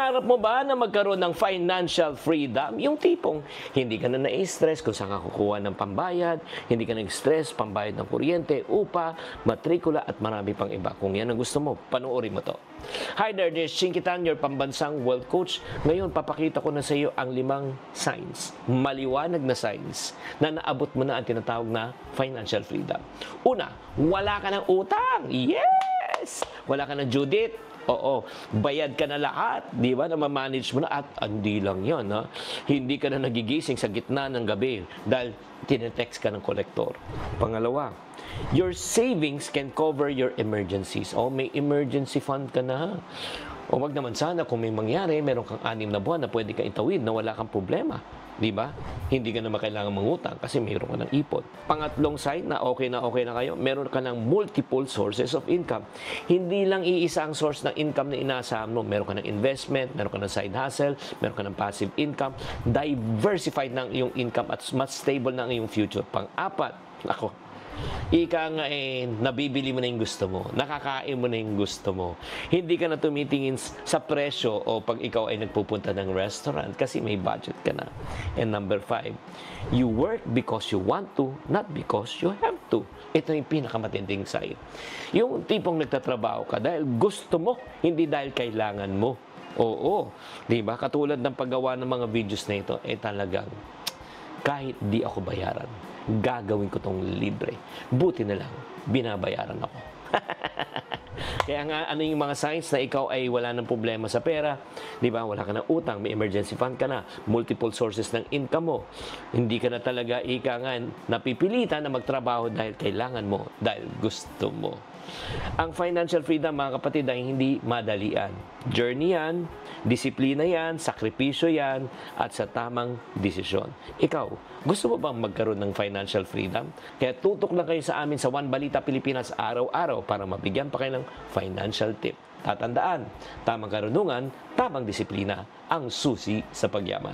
Pangarap mo ba na magkaroon ng financial freedom? Yung tipong hindi ka na na-stress kung saan ka kukuha ng pambayad, hindi ka na-stress, pambayad ng kuryente, upa, matrikula at marami pang iba. Kung yan ang gusto mo, panoorin mo to. Hi there, this is Chinkitan, your pambansang wealth coach. Ngayon, papakita ko na sa iyo ang 5 signs, maliwanag na signs, na naabot mo na ang tinatawag na financial freedom. Una, wala ka ng utang. Yes! Wala ka ng due date. Oo, bayad ka na lahat, di ba? Na ma-manage mo na at hindi lang yan, ha? Hindi ka na nagigising sa gitna ng gabi dahil tinetext ka ng kolektor. Pangalawa, your savings can cover your emergencies. O, may emergency fund ka na. O wag naman sana kung may mangyari, meron kang 6 na buwan na pwede kang itawid na wala kang problema. Di ba? Hindi ka naman kailangan mangutang kasi mayroon ka ng ipon. Pangatlong sign na okay na kayo, meron ka ng multiple sources of income. Hindi lang iisa ang source ng income na inaasahan mo. Meron ka ng investment, meron ka ng side hustle, meron ka ng passive income. Diversified ng iyong income at mas stable na ang iyong future. Pang-apat, ika nga nabibili mo na yung gusto mo, nakakain mo na yung gusto mo. Hindi ka na tumitingin sa presyo o pag ikaw ay nagpupunta ng restaurant kasi may budget ka na. And number 5, you work because you want to, not because you have to. Ito yung pinakamatinding sign. Yung tipong nagtatrabaho ka dahil gusto mo, hindi dahil kailangan mo. Oo, di ba? Katulad ng paggawa ng mga videos na ito, talagang kahit di ako bayaran, gagawin ko tong libre. Buti na lang, binabayaran ako. Kaya nga, ano yung mga signs na ikaw ay wala ng problema sa pera? Di ba? Wala ka ng utang, may emergency fund ka na, multiple sources ng income mo. Hindi ka na talaga napipilitan na magtrabaho dahil kailangan mo, dahil gusto mo. Ang financial freedom, mga kapatid, ay hindi madalian. Journey yan, disiplina yan, sakripisyo yan, at sa tamang desisyon. Ikaw, gusto mo bang magkaroon ng financial freedom? Kaya tutok lang kayo sa amin sa One Balita Pilipinas araw-araw para mabigyan pa kayo ng financial tip. Tatandaan, tamang karunungan, tamang disiplina, ang susi sa pagyaman.